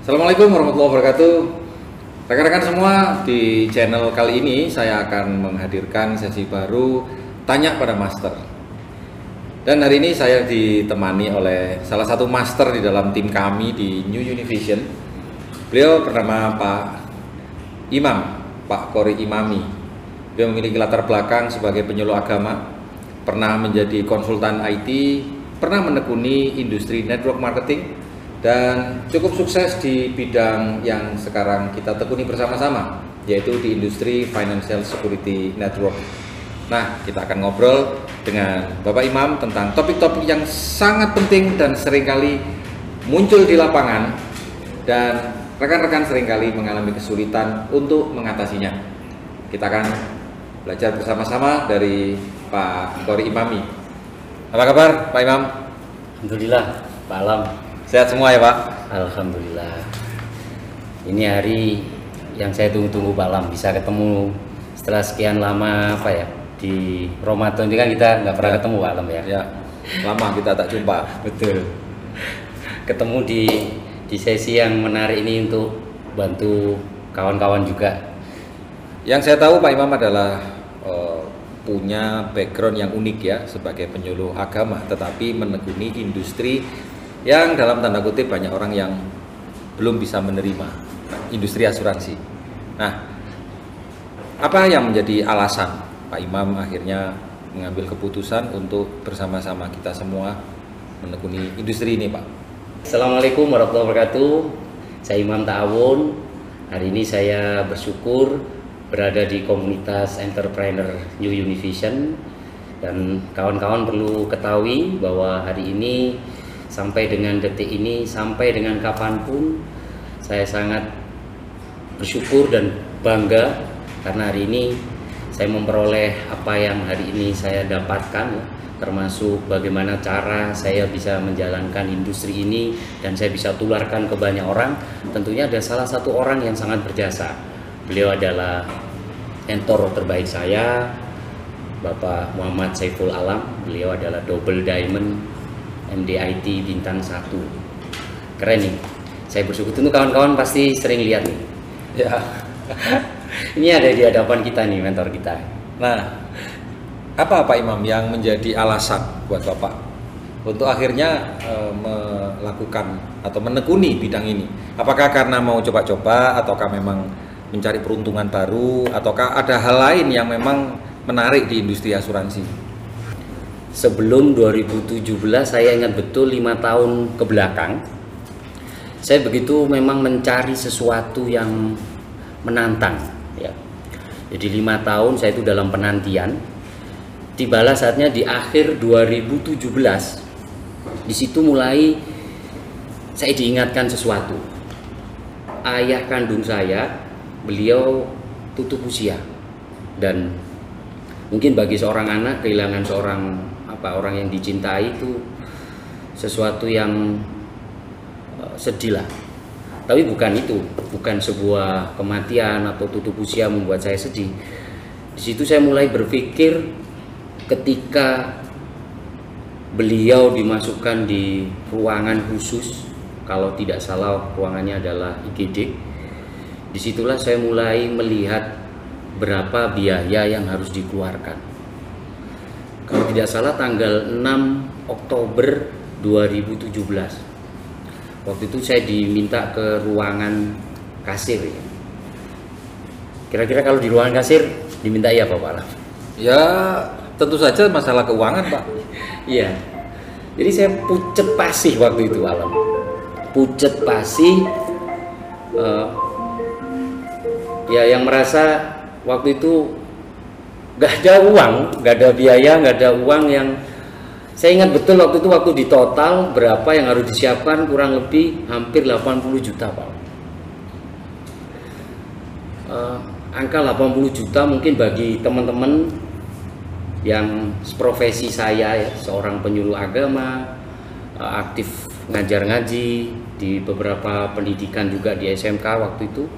Assalamualaikum warahmatullahi wabarakatuh. Rekan-rekan semua, di channel kali ini saya akan menghadirkan sesi baru Tanya pada Master. Dan hari ini saya ditemani oleh salah satu master di dalam tim kami di New Univision. Beliau bernama Pak Imam, Pak Qori Imami. Beliau memiliki latar belakang sebagai penyuluh agama, pernah menjadi konsultan IT, pernah menekuni industri network marketing, dan cukup sukses di bidang yang sekarang kita tekuni bersama-sama, yaitu di industri financial security network. Nah, kita akan ngobrol dengan Bapak Imam tentang topik-topik yang sangat penting dan seringkali muncul di lapangan dan rekan-rekan seringkali mengalami kesulitan untuk mengatasinya. Kita akan belajar bersama-sama dari Pak Qori Imami. Apa kabar Pak Imam? Alhamdulillah, Pak Alam. Sehat semua ya Pak? Alhamdulillah. Ini hari yang saya tunggu-tunggu Pak Alam, bisa ketemu setelah sekian lama di Ramadan ini kan kita nggak pernah ketemu Pak Alam ya. Ya, lama kita tak jumpa. Betul. Ketemu di sesi yang menarik ini untuk bantu kawan-kawan juga. Yang saya tahu Pak Imam adalah punya background yang unik ya sebagai penyuluh agama, tetapi menekuni industri yang dalam tanda kutip banyak orang yang belum bisa menerima, industri asuransi. Nah, apa yang menjadi alasan Pak Imam akhirnya mengambil keputusan untuk bersama-sama kita semua menekuni industri ini Pak? Assalamualaikum warahmatullahi wabarakatuh. Saya Imam Ta'awun. Hari ini saya bersyukur berada di komunitas entrepreneur New Univision, dan kawan-kawan perlu ketahui bahwa hari ini sampai dengan detik ini, sampai dengan kapanpun, saya sangat bersyukur dan bangga karena hari ini saya memperoleh apa yang hari ini saya dapatkan, termasuk bagaimana cara saya bisa menjalankan industri ini dan saya bisa tularkan ke banyak orang. Tentunya ada salah satu orang yang sangat berjasa. Beliau adalah mentor terbaik saya, Bapak Muhammad Saiful Alam. Beliau adalah double diamond MDIT bintang 1. Keren nih. Saya bersyukur, tentu kawan-kawan pasti sering lihat nih. Ya. Ini ada di hadapan kita nih, mentor kita. Nah, apa Pak Imam yang menjadi alasan buat Bapak untuk akhirnya melakukan atau menekuni bidang ini? Apakah karena mau coba-coba, ataukah memang mencari peruntungan baru, ataukah ada hal lain yang memang menarik di industri asuransi? Sebelum 2017, saya ingat betul 5 tahun ke belakang, saya begitu memang mencari sesuatu yang menantang ya. Jadi 5 tahun saya itu dalam penantian. Tibalah saatnya di akhir 2017. Di situ mulai saya diingatkan sesuatu. Ayah kandung saya, beliau tutup usia, dan mungkin bagi seorang anak kehilangan seorang orang yang dicintai itu sesuatu yang sedih lah. Tapi bukan itu, bukan sebuah kematian atau tutup usia membuat saya sedih. Di situ saya mulai berpikir ketika beliau dimasukkan di ruangan khusus, kalau tidak salah ruangannya adalah IGD. Disitulah saya mulai melihat berapa biaya yang harus dikeluarkan. Kalau tidak salah tanggal 6 Oktober 2017. Waktu itu saya diminta ke ruangan kasir ya. Kira-kira kalau di ruangan kasir diminta apa Pak Alam? Ya, tentu saja masalah keuangan Pak. Iya. Jadi saya pucet pasih waktu itu Alam. Pucet pasih. Ya yang merasa waktu itu gak ada uang, gak ada biaya, gak ada uang yang saya ingat betul waktu itu, waktu di total berapa yang harus disiapkan, kurang lebih hampir 80 juta Pak. Angka 80 juta mungkin bagi teman-teman yang seprofesi saya ya, seorang penyuluh agama, aktif ngajar ngaji di beberapa pendidikan juga di SMK waktu itu,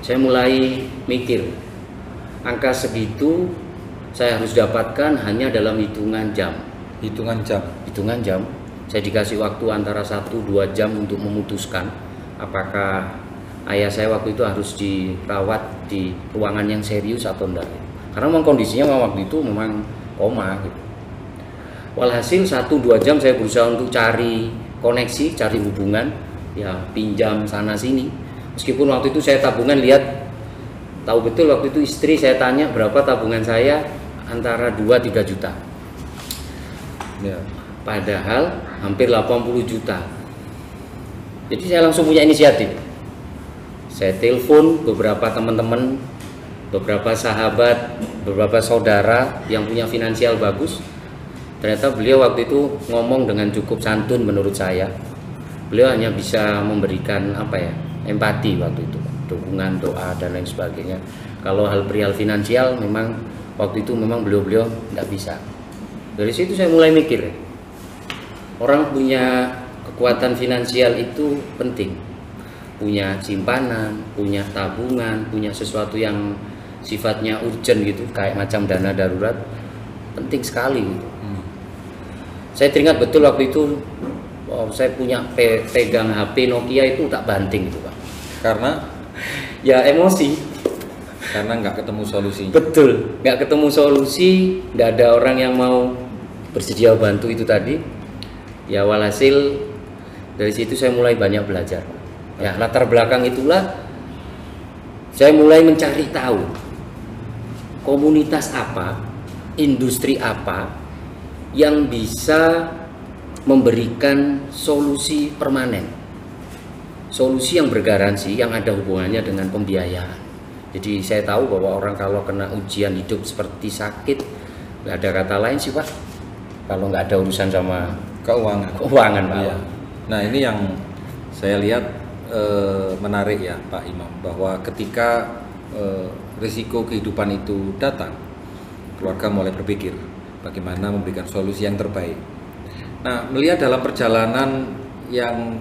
saya mulai mikir angka segitu saya harus dapatkan hanya dalam hitungan jam. Hitungan jam. Saya dikasih waktu antara 1-2 jam untuk memutuskan apakah ayah saya waktu itu harus dirawat di ruangan yang serius atau enggak. Karena memang kondisinya waktu itu memang koma gitu. Walhasil 1-2 jam saya berusaha untuk cari koneksi, cari hubungan, ya pinjam sana sini. Meskipun waktu itu saya tabungan, lihat, tahu betul waktu itu istri saya tanya berapa tabungan saya, antara 2-3 juta. Ya. Padahal hampir 80 juta. Jadi saya langsung punya inisiatif. Saya telepon beberapa teman-teman, beberapa sahabat, beberapa saudara yang punya finansial bagus. Ternyata beliau waktu itu ngomong dengan cukup santun menurut saya. Beliau hanya bisa memberikan empati waktu itu, dukungan, doa dan lain sebagainya. Kalau hal perihal finansial memang waktu itu memang beliau tidak bisa. Dari situ saya mulai mikir, orang punya kekuatan finansial itu penting. Punya simpanan, punya tabungan, punya sesuatu yang sifatnya urgent gitu, kayak macam dana darurat, penting sekali gitu. Saya teringat betul waktu itu saya punya pegang HP Nokia itu tak banting gitu Pak. Karena ya emosi. Karena nggak ketemu solusinya. Betul, nggak ketemu solusi, nggak ada orang yang mau bersedia bantu itu tadi. Ya walhasil dari situ saya mulai banyak belajar. Ya latar belakang itulah saya mulai mencari tahu komunitas apa, industri apa yang bisa memberikan solusi permanen, solusi yang bergaransi, yang ada hubungannya dengan pembiayaan. Jadi saya tahu bahwa orang kalau kena ujian hidup seperti sakit, nggak ada kata lain sih Pak, kalau nggak ada urusan sama keuangan Pak. Iya. Nah ini yang saya lihat menarik ya Pak Imam, bahwa ketika risiko kehidupan itu datang, keluarga mulai berpikir bagaimana memberikan solusi yang terbaik. Nah, melihat dalam perjalanan yang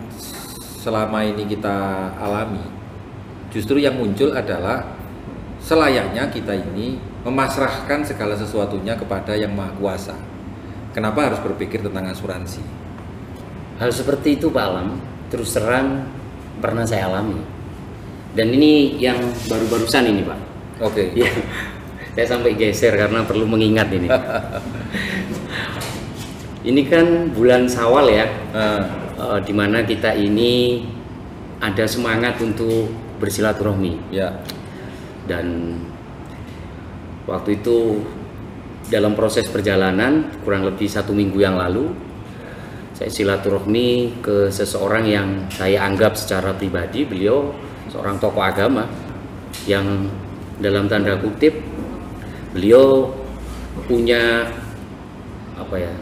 selama ini kita alami, justru yang muncul adalah selayaknya kita ini memasrahkan segala sesuatunya kepada Yang Maha Kuasa. Kenapa harus berpikir tentang asuransi? Hal seperti itu Pak Alam, terus terang pernah saya alami. Dan ini yang baru-barusan ini Pak. Oke. Ya, saya sampai geser karena perlu mengingat ini. Ini kan bulan Syawal ya, dimana kita ini ada semangat untuk bersilaturahmi. Ya. Dan waktu itu dalam proses perjalanan kurang lebih 1 minggu yang lalu, saya silaturahmi ke seseorang yang saya anggap secara pribadi beliau seorang tokoh agama yang dalam tanda kutip beliau punya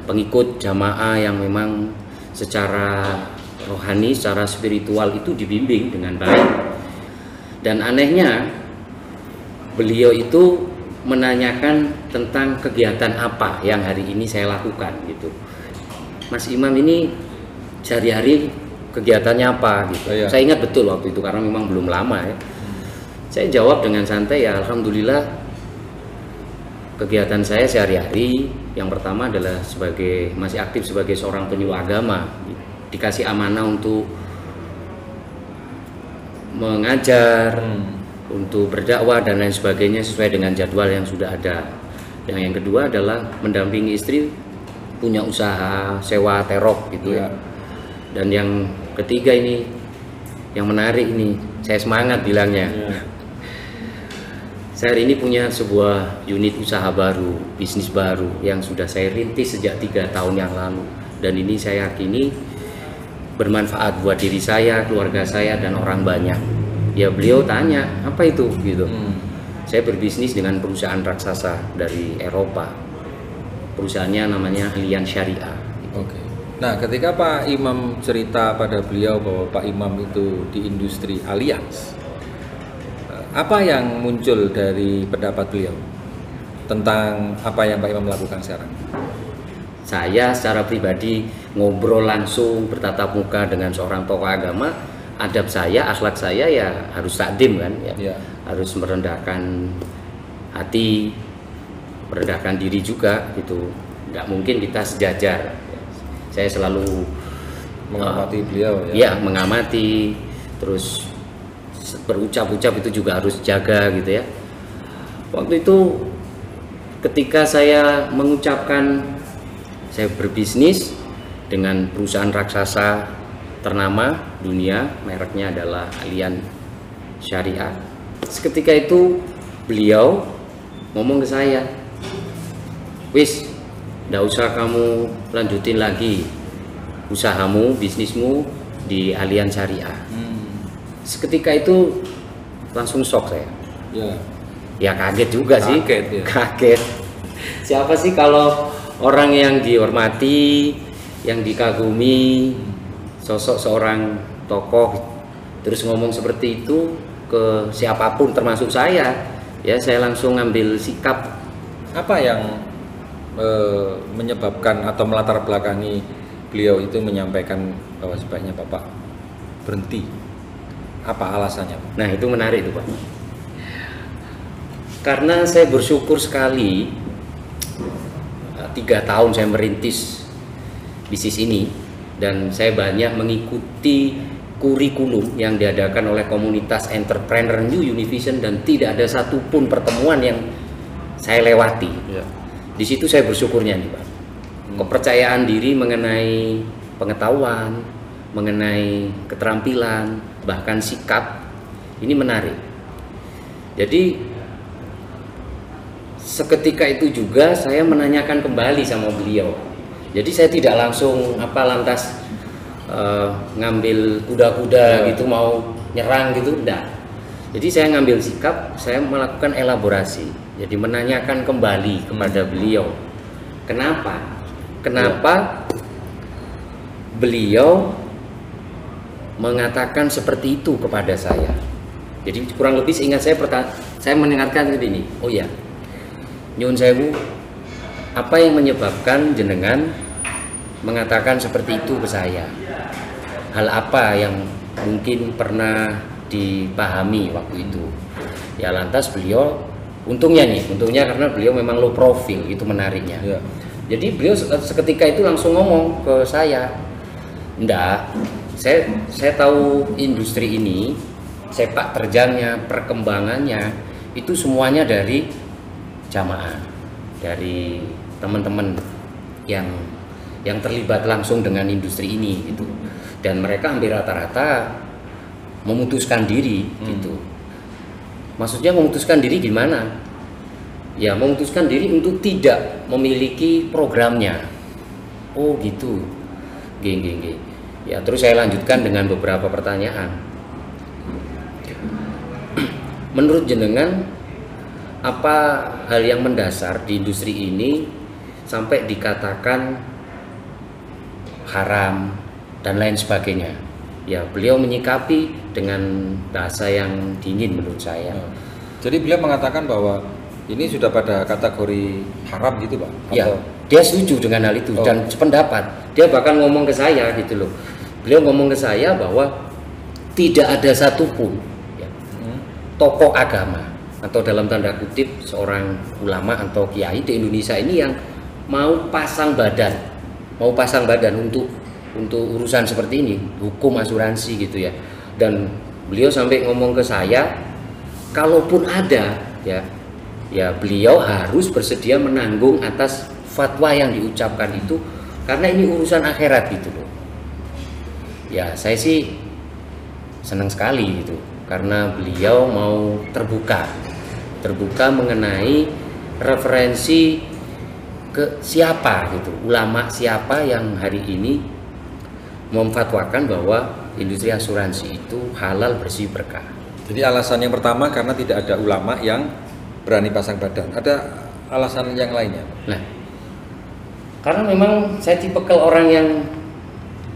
pengikut jamaah yang memang secara rohani, secara spiritual itu dibimbing dengan baik. Dan anehnya beliau itu menanyakan tentang kegiatan apa yang hari ini saya lakukan gitu. Mas Imam ini sehari-hari kegiatannya apa gitu. Iya. Saya ingat betul waktu itu karena memang belum lama ya. Saya jawab dengan santai, ya alhamdulillah kegiatan saya sehari-hari yang pertama adalah masih aktif sebagai seorang penyuluh agama, dikasih amanah untuk mengajar, untuk berdakwah dan lain sebagainya sesuai dengan jadwal yang sudah ada. Yang kedua adalah mendampingi istri punya usaha sewa terok gitu ya. Dan yang ketiga ini yang menarik ini, saya semangat bilangnya. Saya hari ini punya sebuah unit usaha baru, bisnis baru yang sudah saya rintis sejak 3 tahun yang lalu. Dan ini saya yakini bermanfaat buat diri saya, keluarga saya, dan orang banyak. Ya beliau tanya, apa itu? Gitu. Saya berbisnis dengan perusahaan raksasa dari Eropa. Perusahaannya namanya Allianz Syariah. Oke. Nah, ketika Pak Imam cerita pada beliau bahwa Pak Imam itu di industri Allianz, apa yang muncul dari pendapat beliau tentang apa yang Pak Imam lakukan sekarang? Saya secara pribadi ngobrol langsung bertatap muka dengan seorang tokoh agama, adab saya, akhlak saya ya harus takdim kan ya. Harus merendahkan hati, merendahkan diri juga gitu. Nggak mungkin kita sejajar. Saya selalu mengamati beliau ya mengamati, terus berucap-ucap itu juga harus jaga gitu ya. Waktu itu ketika saya mengucapkan saya berbisnis dengan perusahaan raksasa ternama dunia, mereknya adalah Allianz Syariah. Seketika itu beliau ngomong ke saya, "Wis, nggak usah kamu lanjutin lagi usahamu, bisnismu di Allianz Syariah." Seketika itu langsung shock saya. Ya kaget juga sih. Kaget. Siapa sih kalau orang yang dihormati, yang dikagumi, sosok seorang tokoh terus ngomong seperti itu ke siapapun termasuk saya, ya saya langsung ngambil sikap. Apa yang menyebabkan atau melatar belakangi beliau itu menyampaikan bahwa sebaiknya Bapak berhenti? Apa alasannya, Pak? Nah, itu menarik itu, Pak. Karena saya bersyukur sekali 3 tahun saya merintis bisnis ini dan saya banyak mengikuti kurikulum yang diadakan oleh komunitas entrepreneur New Univision dan tidak ada satupun pertemuan yang saya lewati. Di situ saya bersyukurnya nih, Pak. Kepercayaan diri mengenai pengetahuan, mengenai keterampilan, bahkan sikap ini menarik. Jadi seketika itu juga saya menanyakan kembali sama beliau. Jadi saya tidak langsung lantas ngambil kuda-kuda gitu mau nyerang gitu, enggak. Jadi saya ngambil sikap, saya melakukan elaborasi. Jadi menanyakan kembali kepada beliau, kenapa beliau mengatakan seperti itu kepada saya. Jadi kurang lebih seingat saya mendengarkan seperti ini. Oh ya, nyun sewu, apa yang menyebabkan jenengan mengatakan seperti itu ke saya? Hal apa yang mungkin pernah dipahami waktu itu? Ya lantas beliau, untungnya karena beliau memang low profile, itu menariknya. Jadi beliau seketika itu langsung ngomong ke saya, enggak, saya tahu industri ini, sepak terjangnya, perkembangannya itu semuanya dari jamaah, dari teman-teman yang terlibat langsung dengan industri ini gitu. Dan mereka hampir rata-rata memutuskan diri gitu. Maksudnya memutuskan diri gimana? Ya memutuskan diri untuk tidak memiliki programnya. Oh gitu. Geng. Ya terus saya lanjutkan dengan beberapa pertanyaan. Menurut jenengan, apa hal yang mendasar di industri ini sampai dikatakan haram dan lain sebagainya? Ya beliau menyikapi dengan bahasa yang dingin menurut saya. Jadi beliau mengatakan bahwa ini sudah pada kategori haram gitu, Pak? Ya, dia setuju dengan hal itu dan sependapat. Dia bahkan ngomong ke saya gitu loh. Beliau ngomong ke saya bahwa tidak ada satupun tokoh agama atau dalam tanda kutip seorang ulama atau kiai di Indonesia ini yang mau pasang badan untuk urusan seperti ini, hukum asuransi gitu ya. Dan beliau sampai ngomong ke saya, kalaupun ada ya beliau harus bersedia menanggung atas fatwa yang diucapkan itu karena ini urusan akhirat gitu loh. Ya saya sih senang sekali gitu karena beliau mau terbuka mengenai referensi ke siapa gitu, ulama siapa yang hari ini memfatwakan bahwa industri asuransi itu halal, bersih, berkah. Jadi alasan yang pertama karena tidak ada ulama yang berani pasang badan. Ada alasan yang lainnya? Nah, karena memang saya tipikal orang yang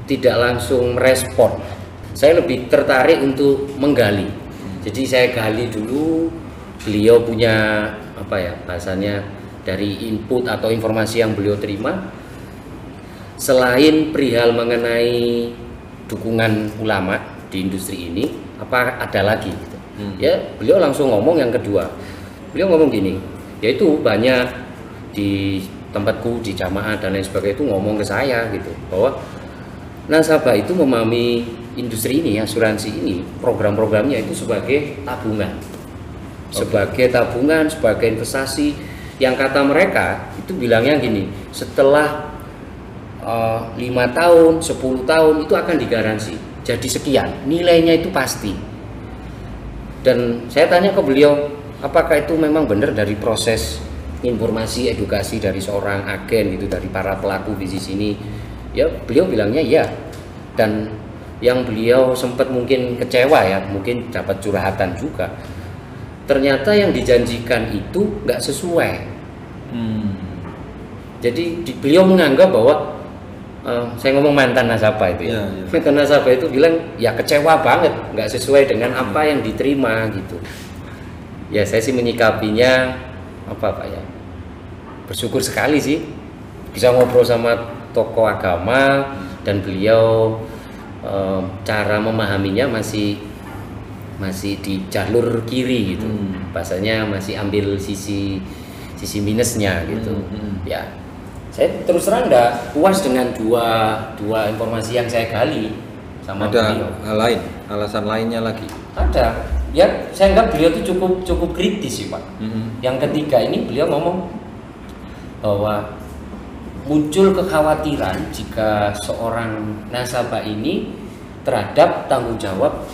tidak langsung merespon. Saya lebih tertarik untuk menggali. Jadi saya gali dulu, beliau punya bahasanya dari input atau informasi yang beliau terima. Selain perihal mengenai dukungan ulama di industri ini, apa ada lagi? Gitu. Ya, beliau langsung ngomong yang kedua. Beliau ngomong gini, yaitu banyak di tempatku di jamaah dan lain sebagainya itu ngomong ke saya gitu bahwa nasabah itu memahami industri ini, asuransi ini, program-programnya itu sebagai tabungan, sebagai tabungan, sebagai investasi. Yang kata mereka itu bilangnya gini, setelah 5 tahun, 10 tahun itu akan digaransi. Jadi sekian, nilainya itu pasti. Dan saya tanya ke beliau, apakah itu memang benar dari proses informasi edukasi dari seorang agen itu, dari para pelaku bisnis ini? Ya, beliau bilangnya ya. Dan yang beliau sempat mungkin kecewa ya, mungkin dapat curhatan juga. Ternyata yang dijanjikan itu nggak sesuai. Jadi beliau menganggap bahwa saya ngomong mantan nasabah itu ya, mantan nasabah itu bilang ya kecewa banget, nggak sesuai dengan apa yang diterima gitu. Ya saya sih menyikapinya apa Pak ya, bersyukur sekali sih bisa ngobrol sama tokoh agama dan beliau cara memahaminya masih di jalur kiri gitu, bahasanya masih ambil sisi minusnya gitu. Ya saya terus terang enggak puas dengan dua informasi yang saya gali sama beliau. Ada alasan lainnya lagi? Ada. Ya saya anggap beliau itu cukup kritis sih Pak. Yang ketiga ini beliau ngomong bahwa muncul kekhawatiran jika seorang nasabah ini terhadap tanggung jawab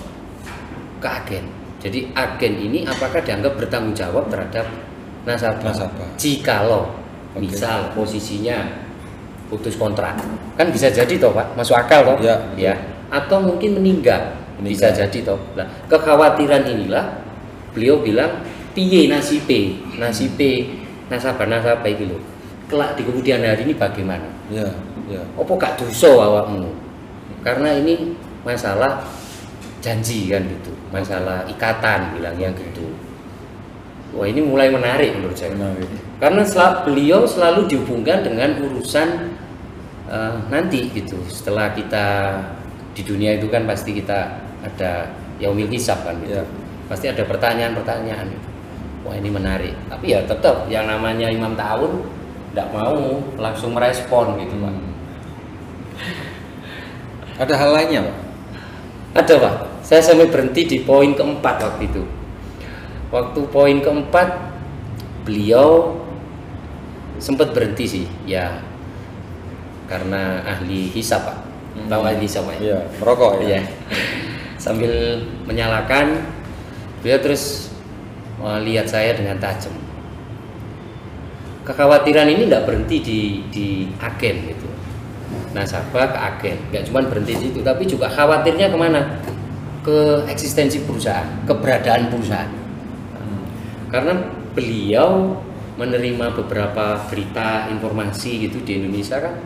ke agen. Jadi agen ini apakah dianggap bertanggung jawab terhadap nasabah. Jikalau misal posisinya putus kontrak, kan bisa jadi toh Pak, masuk akal toh ya. Atau mungkin meninggal. Bisa jadi toh. Nah, kekhawatiran inilah beliau bilang piye nasibe nasabah itu loh. Kelak di kemudian hari ini bagaimana? Apa gak dosa awakmu? Karena ini masalah janji kan gitu, masalah ikatan bilangnya gitu. Wah ini mulai menarik menurut saya. Karena beliau selalu dihubungkan dengan urusan nanti gitu. Setelah kita di dunia itu kan pasti kita ada yaumil hisab kan gitu. Pasti ada pertanyaan-pertanyaan gitu. Wah ini menarik. Tapi ya tetap yang namanya imam tahun tidak mau langsung merespon gitu Pak. Ada hal lainnya Pak? Ada Pak. Saya sampai berhenti di poin keempat waktu itu. Waktu poin keempat beliau sempat berhenti sih ya, karena ahli hisab Pak. Tahu ahli hisab Pak? Iya, merokok ya. Sambil menyalakan beliau terus lihat saya dengan tajam. Kekhawatiran ini tidak berhenti di agen gitu, nasabah ke agen, nggak cuma berhenti di situ, tapi juga khawatirnya kemana? Ke eksistensi perusahaan, keberadaan perusahaan. Karena beliau menerima beberapa berita informasi gitu di Indonesia kan,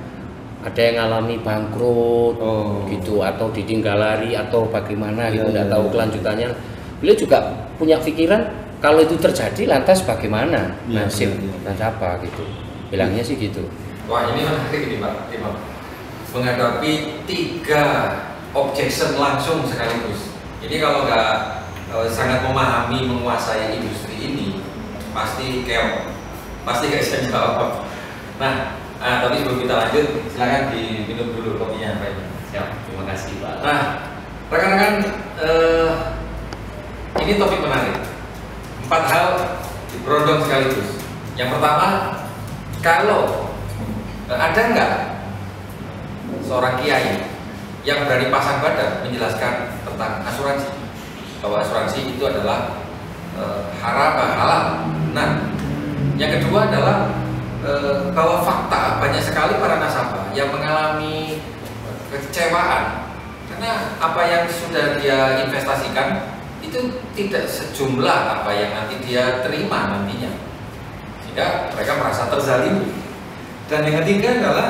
ada yang ngalami bangkrut gitu, atau ditinggal lari atau bagaimana gitu, nggak tahu kelanjutannya. Beliau juga punya pikiran kalau itu terjadi lantas bagaimana nasib nasabah gitu, bilangnya sih gitu. Wah ini menarik ini Pak Imam, menghadapi 3 objection langsung sekaligus. Ini kalau nggak sangat memahami, menguasai industri ini pasti keok, pasti nggak bisa jawab. Nah, tapi sebelum kita lanjut, silakan diminum dulu kopinya Pak. Siap, terima kasih Pak. Nah, rekan-rekan, ini topik menarik. 4 hal diberondong sekaligus. Yang pertama, kalau ada nggak seorang kiai yang berani pasang badan menjelaskan tentang asuransi, bahwa asuransi itu adalah halal. Nah, yang kedua adalah bahwa fakta banyak sekali para nasabah yang mengalami kekecewaan karena apa yang sudah dia investasikan itu tidak sejumlah apa yang nanti dia terima nantinya, sehingga mereka merasa terzalimi. Dan yang ketiga adalah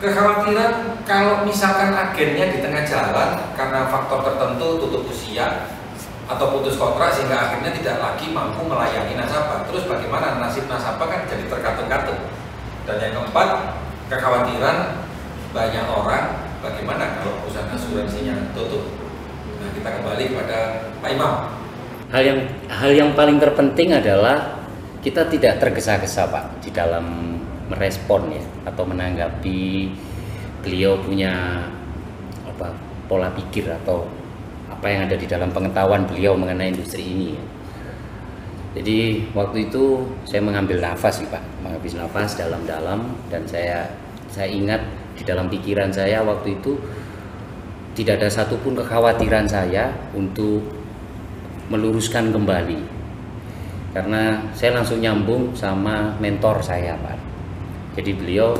kekhawatiran kalau misalkan agennya di tengah jalan karena faktor tertentu, tutup usia atau putus kontrak sehingga akhirnya tidak lagi mampu melayani nasabah. Terus bagaimana nasib nasabah kan jadi terkatung-katung. Dan yang keempat, kekhawatiran banyak orang bagaimana kalau perusahaan asuransinya tutup. Nah, kita kembali kepada Pak Imam. Hal yang paling terpenting adalah kita tidak tergesa-gesa Pak di dalam merespon ya, atau menanggapi beliau punya pola pikir atau apa yang ada di dalam pengetahuan beliau mengenai industri ini. Jadi waktu itu saya mengambil nafas sih Pak, mengambil nafas dalam-dalam, dan saya ingat di dalam pikiran saya waktu itu tidak ada satupun kekhawatiran saya untuk meluruskan kembali, karena saya langsung nyambung sama mentor saya Pak. Jadi beliau,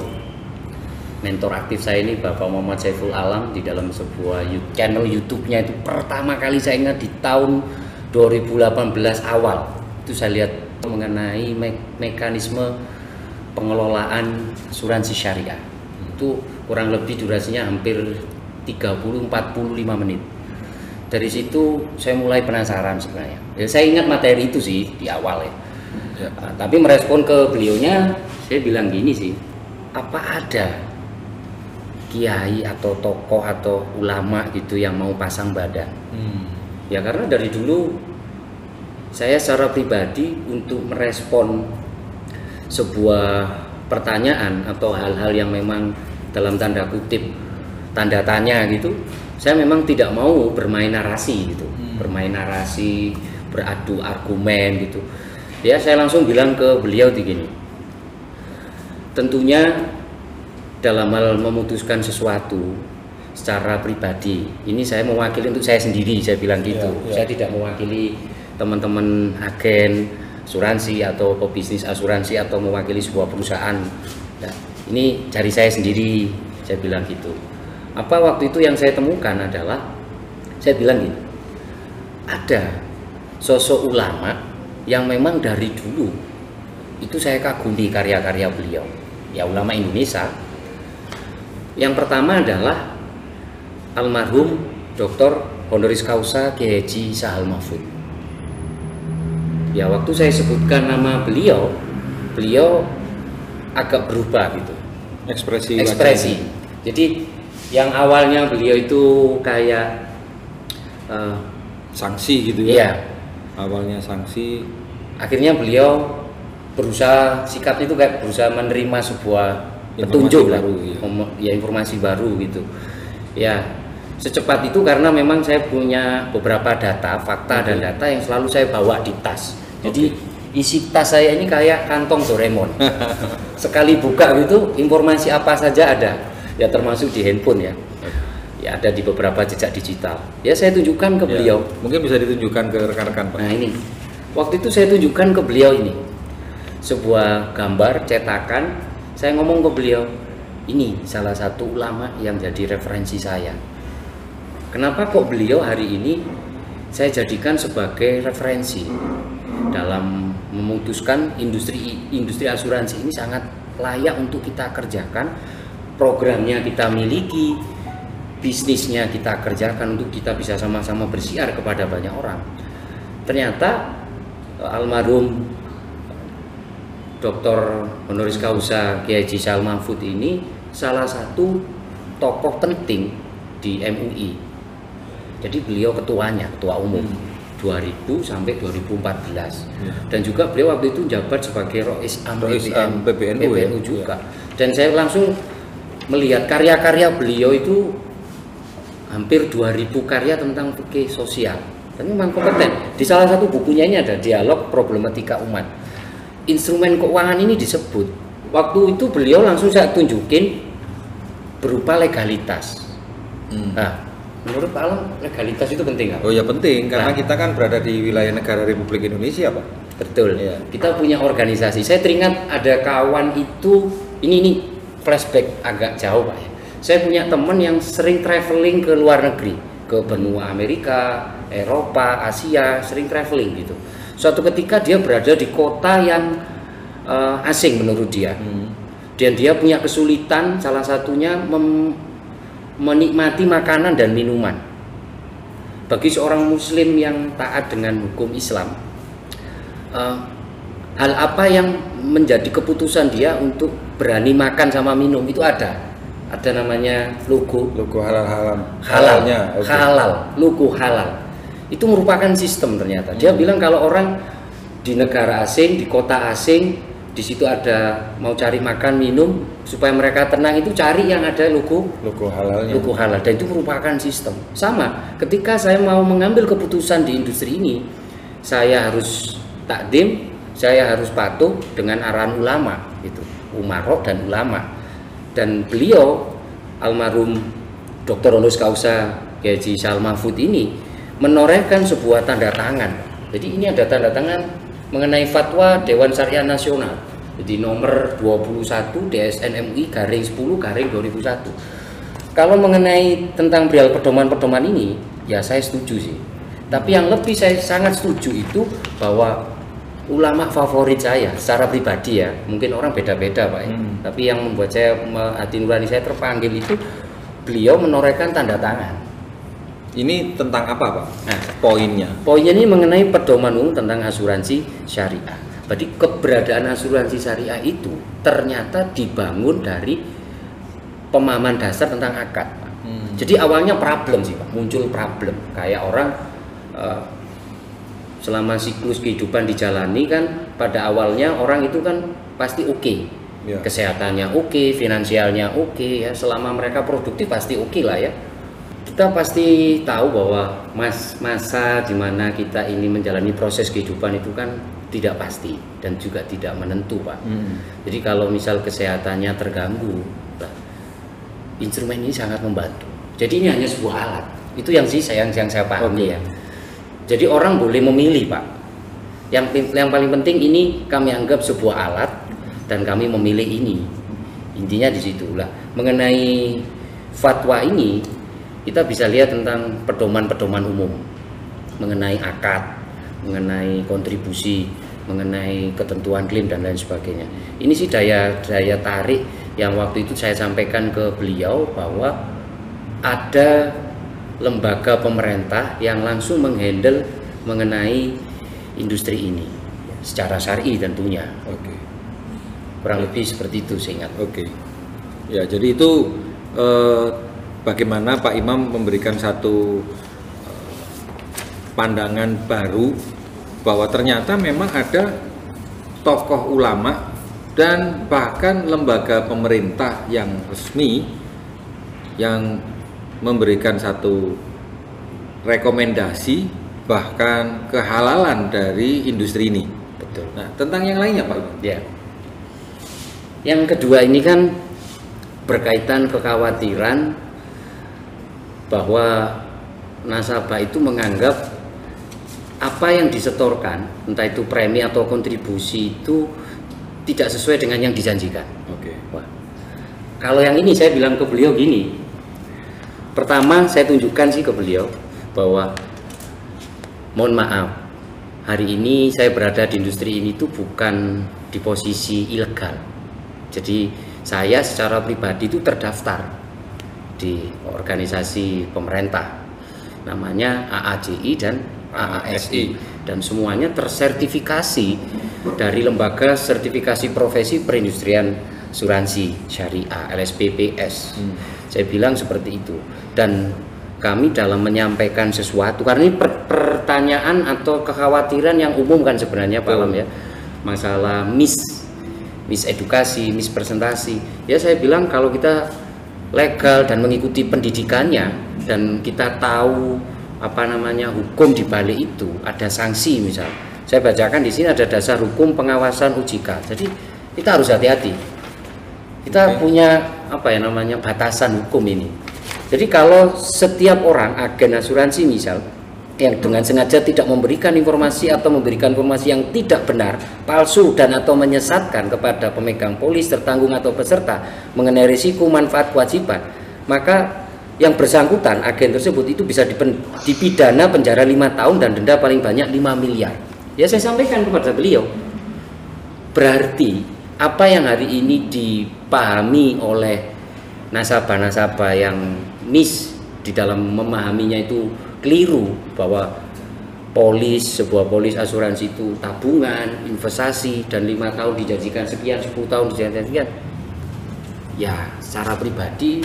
mentor aktif saya ini Bapak Muhammad Saiful Alam, di dalam sebuah channel YouTube-nya itu pertama kali saya ingat di tahun 2018 awal itu saya lihat mengenai mekanisme pengelolaan asuransi syariah. Itu kurang lebih durasinya hampir 30-45 menit. Dari situ saya mulai penasaran sebenarnya. Ya, saya ingat materi itu sih di awal ya. Tapi merespon ke beliaunya, saya bilang gini sih, apa ada kiai atau tokoh atau ulama gitu yang mau pasang badan? Ya karena dari dulu saya secara pribadi untuk merespon sebuah pertanyaan atau hal-hal yang memang dalam tanda kutip tanda tanya gitu, saya memang tidak mau bermain narasi gitu, bermain narasi, beradu argumen gitu. Ya saya langsung bilang ke beliau begini, tentunya dalam hal memutuskan sesuatu secara pribadi, ini saya mewakili untuk saya sendiri, saya bilang gitu. Saya tidak mewakili teman-teman agen asuransi atau pebisnis asuransi atau mewakili sebuah perusahaan. Nah, ini dari saya sendiri, saya bilang gitu. Apa waktu itu yang saya temukan adalah, saya bilang gini, ada sosok ulama yang memang dari dulu itu saya kagumi karya-karya beliau, ya ulama Indonesia. Yang pertama adalah almarhum Dr. Honoris Causa Kiai Haji Sahal Mahfud. Ya waktu saya sebutkan nama beliau, beliau agak berubah gitu, ekspresi. Jadi yang awalnya beliau itu kayak sanksi gitu ya. Iya. Awalnya sanksi, akhirnya beliau berusaha, sikapnya itu kayak berusaha menerima sebuah petunjuk lah, ya informasi baru gitu. Ya secepat itu karena memang saya punya beberapa data, fakta dan data yang selalu saya bawa di tas. Jadi isi tas saya ini kayak kantong Doraemon. Sekali buka gitu informasi apa saja ada. Ya termasuk di handphone ya. Ya ada di beberapa jejak digital. Ya saya tunjukkan ke beliau. Mungkin bisa ditunjukkan ke rekan-rekan Pak. Nah ini, waktu itu saya tunjukkan ke beliau ini sebuah gambar cetakan. Saya ngomong ke beliau, ini salah satu ulama yang jadi referensi saya. Kenapa kok beliau hari ini saya jadikan sebagai referensi dalam memutuskan industri asuransi ini sangat layak untuk kita kerjakan. Programnya kita miliki, bisnisnya kita kerjakan untuk kita bisa sama-sama bersiar kepada banyak orang. Ternyata almarhum Dr. Honoris Causa Kiai Haji Sahal Mahfud ini salah satu tokoh penting di MUI. Jadi beliau ketuanya, ketua umum 2000 sampai 2014. Dan juga beliau waktu itu jabat sebagai Rois Am PBNU juga. Dan saya langsung melihat karya-karya beliau itu hampir 2000 karya tentang fikih sosial, dan memang kompeten. Di salah satu bukunya ini ada dialog problematika umat. Instrumen keuangan ini disebut. Waktu itu beliau langsung saya tunjukin berupa legalitas. Nah, menurut Pak Alam legalitas itu penting nggak? Oh ya penting, karena kita kan berada di wilayah negara Republik Indonesia Pak. Betul. Ya. Kita punya organisasi. Saya teringat ada kawan itu, ini flashback agak jauh Pak ya. Saya punya teman yang sering traveling ke luar negeri, ke benua Amerika, Eropa, Asia, sering traveling gitu. Suatu ketika dia berada di kota yang asing menurut dia, dan dia punya kesulitan, salah satunya menikmati makanan dan minuman. Bagi seorang Muslim yang taat dengan hukum Islam, hal apa yang menjadi keputusan dia untuk berani makan sama minum itu ada namanya logo halalnya, halal, logo halal. Itu merupakan sistem ternyata. Dia bilang kalau orang di negara asing, di kota asing di situ ada mau cari makan minum supaya mereka tenang, itu cari yang ada logo halalnya. Logo halal, dan itu merupakan sistem. Sama ketika saya mau mengambil keputusan di industri ini, saya harus takdim, saya harus patuh dengan arahan ulama, itu umarok dan ulama. Dan beliau almarhum Dr. Onus Kausa Kiai Haji Sa'al Mahfud ini menorehkan sebuah tanda tangan. Jadi ini ada tanda tangan mengenai fatwa Dewan Syariah Nasional, jadi nomor 21 DSN MUI garing 10 garing 2001. Kalau mengenai tentang perihal pedoman-pedoman ini, ya saya setuju sih. Tapi yang lebih saya sangat setuju itu bahwa ulama favorit saya secara pribadi, ya mungkin orang beda-beda Pak ya. Tapi yang membuat saya, hati nurani saya terpanggil itu beliau menorehkan tanda tangan. Ini tentang apa Pak? Nah, Poinnya ini mengenai pedoman umum tentang asuransi syariah. Berarti keberadaan asuransi syariah itu ternyata dibangun dari pemahaman dasar tentang akad. Jadi awalnya problem sih Pak, muncul problem. Kayak orang selama siklus kehidupan dijalani kan, pada awalnya orang itu kan pasti oke. Ya. Kesehatannya oke, finansialnya oke, ya selama mereka produktif pasti oke lah ya. Kita pasti tahu bahwa masa di mana kita ini menjalani proses kehidupan itu kan tidak pasti dan juga tidak menentu Pak. Jadi kalau misal kesehatannya terganggu, instrumen ini sangat membantu. Jadi ini hanya sebuah alat. Itu yang saya pahami ya. Jadi orang boleh memilih Pak. Yang paling penting ini kami anggap sebuah alat dan kami memilih ini. Intinya di situ lah. Mengenai fatwa ini, kita bisa lihat tentang pedoman-pedoman umum mengenai akad, mengenai kontribusi, mengenai ketentuan klaim dan lain sebagainya. Ini sih daya tarik yang waktu itu saya sampaikan ke beliau, bahwa ada lembaga pemerintah yang langsung menghandle mengenai industri ini secara syar'i tentunya. Oke. Kurang lebih seperti itu saya ingat. Oke. Ya, jadi itu bagaimana Pak Imam memberikan satu pandangan baru bahwa ternyata memang ada tokoh ulama dan bahkan lembaga pemerintah yang resmi yang memberikan satu rekomendasi bahkan kehalalan dari industri ini. Betul. Nah, tentang yang lainnya Pak Imam. Ya. Yang kedua ini kan berkaitan kekhawatiran bahwa nasabah itu menganggap apa yang disetorkan, entah itu premi atau kontribusi, itu tidak sesuai dengan yang dijanjikan. Oke. Wah, kalau yang ini saya bilang ke beliau gini. Pertama saya tunjukkan sih ke beliau bahwa mohon maaf, hari ini saya berada di industri ini tuh bukan di posisi ilegal. Jadi saya secara pribadi itu terdaftar di organisasi pemerintah namanya AAJI dan AASI, dan semuanya tersertifikasi dari lembaga sertifikasi profesi perindustrian asuransi syariah LSPPS. Saya bilang seperti itu, dan kami dalam menyampaikan sesuatu, karena ini pertanyaan atau kekhawatiran yang umum kan sebenarnya Pak Alam ya, masalah misedukasi, mispresentasi. Ya saya bilang kalau kita legal dan mengikuti pendidikannya dan kita tahu hukum di balik itu, ada sanksi misal. Saya bacakan di sini ada dasar hukum pengawasan OJK. Jadi kita harus hati-hati. Kita punya batasan hukum ini. Jadi kalau setiap orang agen asuransi misal yang dengan sengaja tidak memberikan informasi atau memberikan informasi yang tidak benar, palsu dan atau menyesatkan kepada pemegang polis, tertanggung atau peserta mengenai risiko, manfaat, kewajiban, maka yang bersangkutan agen tersebut itu bisa dipidana penjara 5 tahun dan denda paling banyak 5 miliar. Ya saya sampaikan kepada beliau, berarti apa yang hari ini dipahami oleh nasabah-nasabah yang di dalam memahaminya itu keliru, bahwa sebuah polis asuransi itu tabungan, investasi, dan 5 tahun dijanjikan sekian, 10 tahun dijanjikan sekian. Ya secara pribadi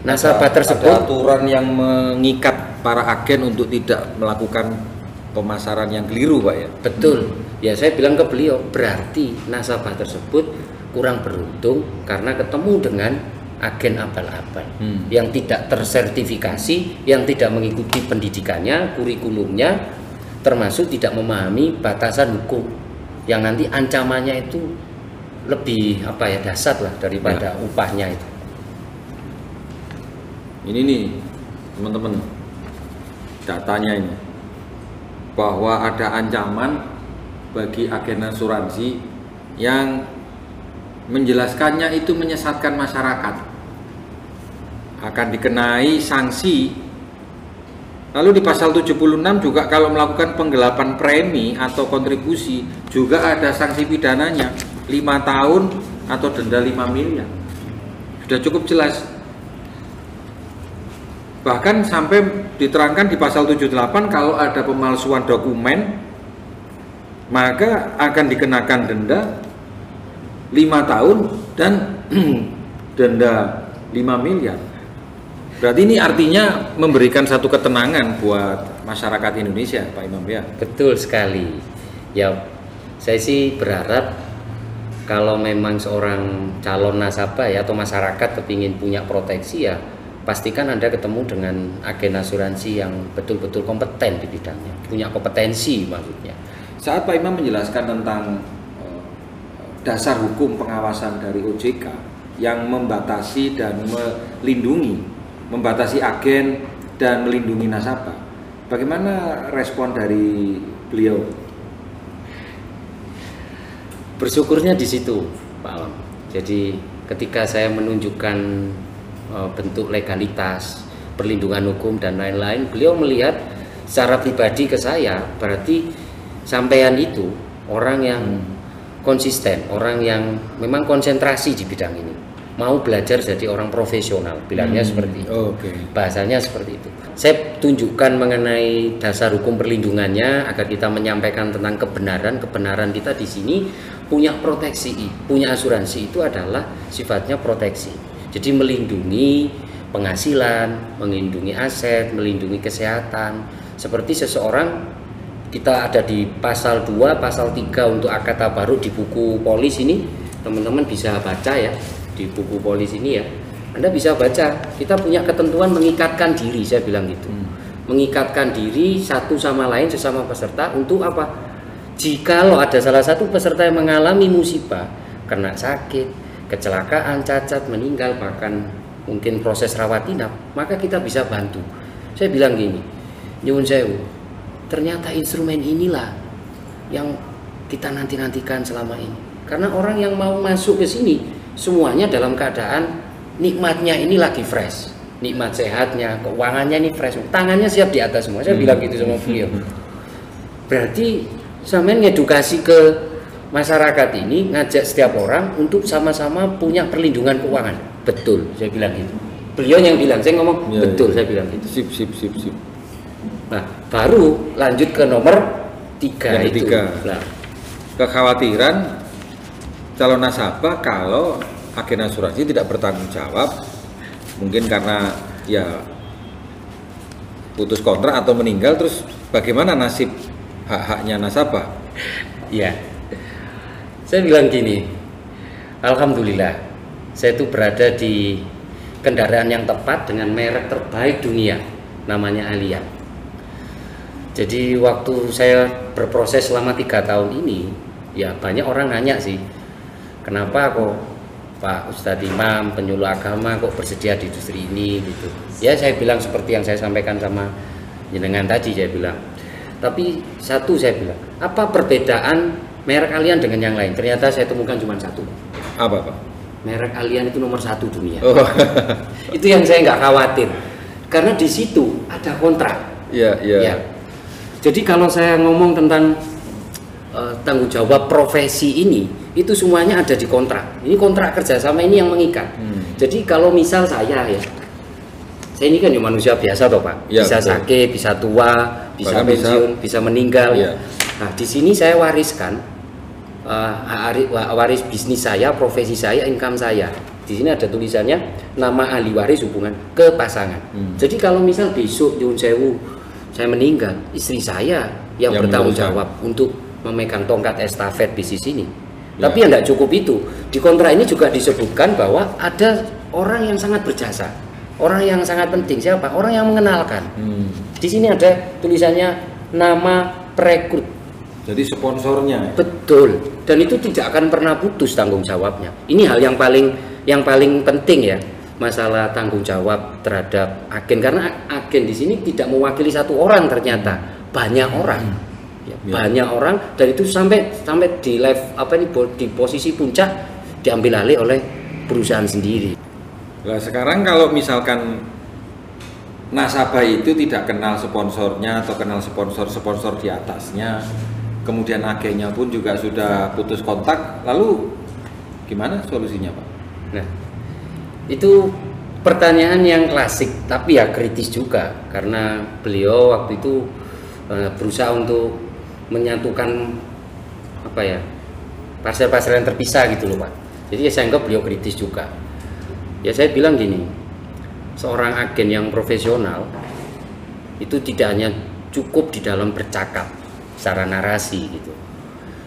nasabah tersebut ada aturan yang mengikat para agen untuk tidak melakukan pemasaran yang keliru, Pak ya. Betul. Ya saya bilang ke beliau, berarti nasabah tersebut kurang beruntung karena ketemu dengan agen abal-abal yang tidak tersertifikasi, yang tidak mengikuti pendidikannya, kurikulumnya, termasuk tidak memahami batasan hukum yang nanti ancamannya itu lebih dahsyat lah daripada upahnya itu. Ini nih teman-teman, datanya ini bahwa ada ancaman bagi agen asuransi yang menjelaskannya itu menyesatkan masyarakat, akan dikenai sanksi. Lalu di pasal 76 juga kalau melakukan penggelapan premi atau kontribusi juga ada sanksi pidananya 5 tahun atau denda 5 miliar. Sudah cukup jelas. Bahkan sampai diterangkan di pasal 78 kalau ada pemalsuan dokumen maka akan dikenakan denda 5 tahun dan denda 5 miliar. Berarti ini artinya memberikan satu ketenangan buat masyarakat Indonesia, Pak Imam ya. Betul sekali. Ya, saya sih berharap kalau memang seorang calon nasabah ya atau masyarakat kepingin punya proteksi ya, pastikan Anda ketemu dengan agen asuransi yang betul-betul kompeten di bidangnya, punya kompetensi maksudnya. Saat Pak Imam menjelaskan tentang dasar hukum pengawasan dari OJK yang membatasi dan melindungi, membatasi agen dan melindungi nasabah, bagaimana respon dari beliau? Bersyukurnya di situ, Pak Alam. Jadi ketika saya menunjukkan bentuk legalitas, perlindungan hukum dan lain-lain, beliau melihat secara pribadi ke saya, berarti sampean itu orang yang konsisten, orang yang memang konsentrasi di bidang ini, mau belajar jadi orang profesional, bilangnya seperti itu. Bahasanya seperti itu. Saya tunjukkan mengenai dasar hukum perlindungannya agar kita menyampaikan tentang kebenaran kita di sini punya proteksi, punya asuransi itu adalah sifatnya proteksi. Jadi melindungi penghasilan, melindungi aset, melindungi kesehatan. Seperti seseorang, kita ada di pasal 2, pasal 3 untuk akad tabaruk di buku polis ini, teman-teman bisa baca ya, di buku polis ini ya. Anda bisa baca, kita punya ketentuan mengikatkan diri, saya bilang gitu. Mengikatkan diri satu sama lain sesama peserta untuk apa? Jikalau ada salah satu peserta yang mengalami musibah, kena sakit, kecelakaan, cacat, meninggal, bahkan mungkin proses rawat inap, maka kita bisa bantu. Saya bilang gini, nyuwun sewu, ternyata instrumen inilah yang kita nantikan selama ini. Karena orang yang mau masuk ke sini semuanya dalam keadaan nikmatnya ini lagi fresh, nikmat sehatnya, keuangannya ini fresh, tangannya siap di atas semua. Saya bilang gitu sama beliau. Berarti sampean ngedukasi ke masyarakat ini, ngajak setiap orang untuk sama-sama punya perlindungan keuangan. Betul, saya bilang gitu. Beliau yang bilang, saya ngomong ya, betul, ya. Saya bilang gitu. Sip. Nah, baru lanjut ke nomor 3 itu. Nah, kekhawatiran calon nasabah kalau agen asuransi tidak bertanggung jawab, mungkin karena ya putus kontrak atau meninggal, terus bagaimana nasib hak-haknya nasabah? Ya, saya bilang gini, alhamdulillah saya itu berada di kendaraan yang tepat dengan merek terbaik dunia, namanya Allianz. Jadi waktu saya berproses selama 3 tahun ini, ya banyak orang nanya sih, kenapa kok Pak Ustadz Imam, penyuluh agama kok bersedia di industri ini gitu. Ya saya bilang seperti yang saya sampaikan sama jenengan tadi, saya bilang. Tapi satu saya bilang, apa perbedaan merek Allianz dengan yang lain? Ternyata saya temukan cuma satu. Apa Pak? Merek Allianz itu nomor 1 dunia. Oh. Itu yang saya nggak khawatir, karena di situ ada kontrak. Iya. Ya. Jadi kalau saya ngomong tentang tanggung jawab profesi ini, itu semuanya ada di kontrak. Ini kontrak kerjasama ini yang mengikat. Jadi kalau misal saya ini kan ya manusia biasa toh Pak, ya, bisa betul. Sakit, bisa tua, bisa pensiun, bisa meninggal. Ya. Nah di sini saya wariskan waris bisnis saya, profesi saya, income saya. Di sini ada tulisannya nama ahli waris hubungan ke pasangan. Jadi kalau misal besok nyuwun sewu saya meninggal, istri saya yang bertanggung meneruskan. jawab untuk memegang tongkat estafet bisnis ini. Ya. Tapi yang tidak cukup itu, di kontrak ini juga disebutkan bahwa ada orang yang sangat berjasa, orang yang sangat penting. Siapa? Orang yang mengenalkan. Di sini ada tulisannya nama perekrut. Jadi sponsornya. Betul. Dan itu tidak akan pernah putus tanggung jawabnya. Ini hal yang paling penting ya, masalah tanggung jawab terhadap agen, karena agen di sini tidak mewakili satu orang, ternyata banyak orang. Ya, banyak orang, dan itu sampai di di posisi puncak diambil alih oleh perusahaan sendiri. Nah, sekarang kalau misalkan nasabah itu tidak kenal sponsornya atau kenal sponsor di atasnya, kemudian agennya pun juga sudah putus kontak, lalu gimana solusinya, Pak? Nah, itu pertanyaan yang klasik, tapi ya kritis juga, karena beliau waktu itu berusaha untuk menyatukan pasar-pasar yang terpisah gitu loh, Pak. Jadi ya saya anggap beliau kritis juga. Ya saya bilang gini, seorang agen yang profesional itu tidak hanya cukup di dalam bercakap secara narasi gitu,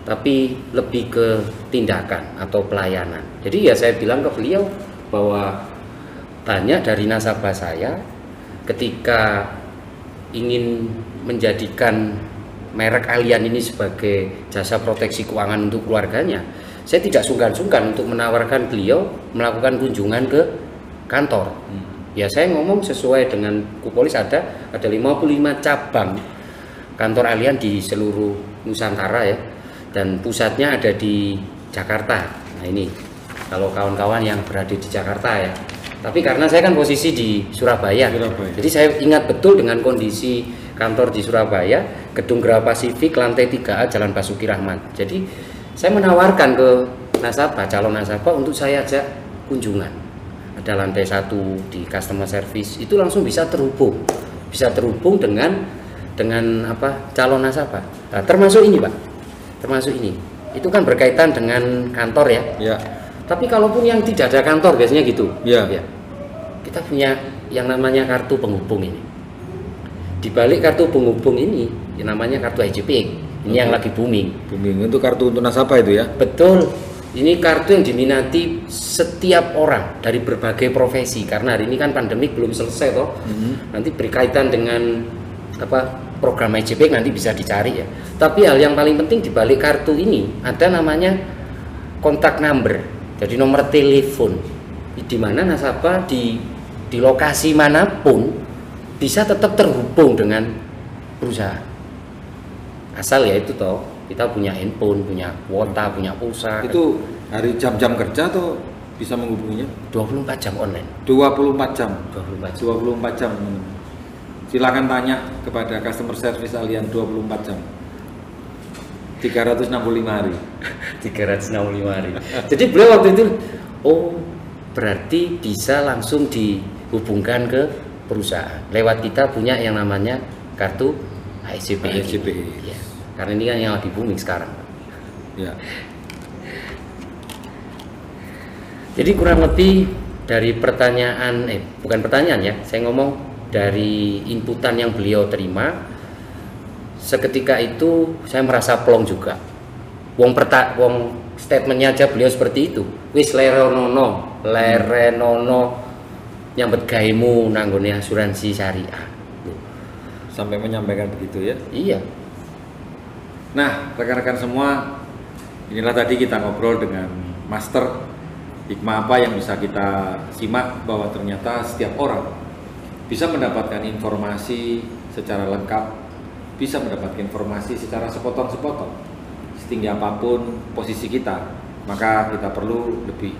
tapi lebih ke tindakan atau pelayanan. Jadi ya saya bilang ke beliau bahwa banyak dari nasabah saya ketika ingin menjadikan merek Allianz ini sebagai jasa proteksi keuangan untuk keluarganya, saya tidak sungkan-sungkan untuk menawarkan beliau melakukan kunjungan ke kantor. Ya saya ngomong sesuai dengan Kupolis, ada 55 cabang kantor Allianz di seluruh Nusantara ya, dan pusatnya ada di Jakarta. Nah ini kalau kawan-kawan yang berada di Jakarta ya, tapi karena saya kan posisi di Surabaya. Jadi saya ingat betul dengan kondisi kantor di Surabaya, Gedung Geraha Pasifik, lantai 3A, Jalan Basuki Rahmat. Jadi saya menawarkan ke nasabah, calon nasabah, untuk saya ajak kunjungan. Ada lantai 1 di customer service, itu langsung bisa terhubung dengan calon nasabah. Nah, termasuk ini, Pak, termasuk ini. Itu kan berkaitan dengan kantor ya. Ya. Tapi kalaupun yang tidak ada kantor, biasanya gitu. Ya. Ya. Kita punya yang namanya kartu penghubung ini. Di balik kartu penghubung ini, yang namanya kartu IJP. Ini yang lagi booming. Booming itu kartu untuk nasabah itu ya? Betul. Ini kartu yang diminati setiap orang dari berbagai profesi, karena hari ini kan pandemik belum selesai toh. Nanti berkaitan dengan program IJP nanti bisa dicari ya. Tapi hal yang paling penting di balik kartu ini ada namanya kontak number. Jadi nomor telepon, di mana nasabah di lokasi manapun bisa tetap terhubung dengan perusahaan. Asal ya itu toh, kita punya handphone, punya kuota, punya pulsa. Itu hari jam-jam kerja atau bisa menghubunginya? 24 jam online. 24 jam. 24 jam. Silakan tanya kepada customer service Allianz 24 jam. 365 hari. 365 hari. Jadi beliau waktu itu, oh berarti bisa langsung dihubungkan ke perusahaan. Lewat kita punya yang namanya kartu IJP. Ya. Karena ini kan yang lagi booming sekarang. Ya. Jadi kurang lebih dari pertanyaan, bukan pertanyaan ya, saya ngomong dari inputan yang beliau terima, seketika itu saya merasa plong juga. Wong statementnya aja beliau seperti itu. Wis lerenono nyambet gaimu nanggone asuransi syariah. Sampai menyampaikan begitu ya? Iya. Nah, rekan-rekan semua, inilah tadi kita ngobrol dengan Master. Hikmah apa yang bisa kita simak bahwa ternyata setiap orang bisa mendapatkan informasi secara lengkap, bisa mendapatkan informasi secara sepotong-sepotong. Setinggi apapun posisi kita, maka kita perlu lebih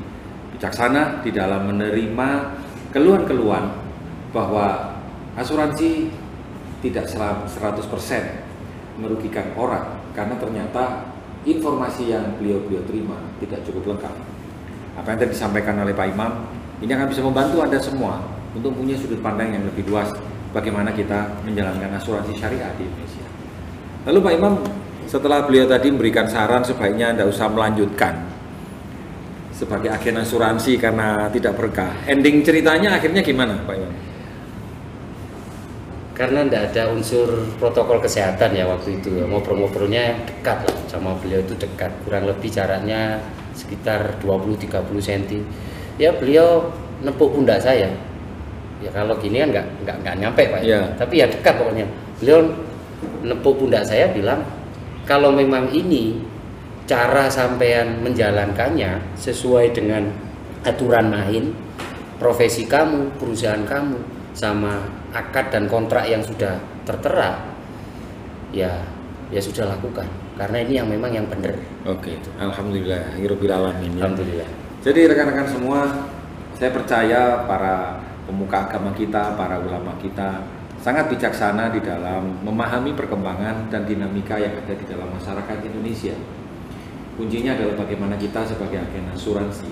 bijaksana di dalam menerima keluhan-keluhan bahwa asuransi tidak 100% merugikan orang, karena ternyata informasi yang beliau terima tidak cukup lengkap. Apa yang tadi disampaikan oleh Pak Imam ini akan bisa membantu Anda semua untuk punya sudut pandang yang lebih luas bagaimana kita menjalankan asuransi syariah di Indonesia. Lalu Pak Imam, setelah beliau tadi memberikan saran sebaiknya Anda usah melanjutkan sebagai agen asuransi karena tidak berkah, ending ceritanya akhirnya gimana Pak Imam? Karena tidak ada unsur protokol kesehatan ya waktu itu. Ngobrol-ngobrolnya dekat lah sama beliau, itu dekat, kurang lebih jaraknya sekitar 20-30 cm. Ya beliau nepuk pundak saya. Ya kalau gini kan nggak nyampe Pak. Ya. Tapi ya dekat pokoknya. Beliau nepuk pundak saya, bilang kalau memang ini cara sampean menjalankannya sesuai dengan aturan main, profesi kamu, perusahaan kamu, sama akad dan kontrak yang sudah tertera, ya sudah lakukan, karena ini yang memang yang benar. Oke, alhamdulillah, hirupil alamin. Alhamdulillah. Jadi rekan-rekan semua, saya percaya para pemuka agama kita, para ulama kita sangat bijaksana di dalam memahami perkembangan dan dinamika yang ada di dalam masyarakat Indonesia. Kuncinya adalah bagaimana kita sebagai agen asuransi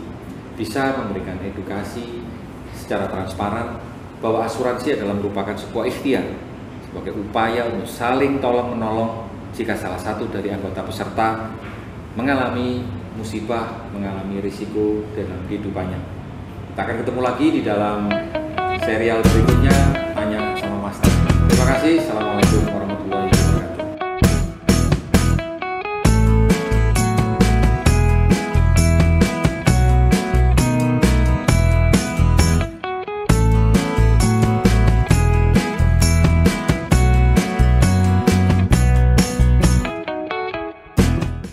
bisa memberikan edukasi secara transparan bahwa asuransi adalah merupakan sebuah ikhtiar sebagai upaya untuk saling tolong menolong jika salah satu dari anggota peserta mengalami musibah, mengalami risiko dalam kehidupannya. Kita akan ketemu lagi di dalam serial berikutnya, Tanya sama Master. Terima kasih. Assalamualaikum.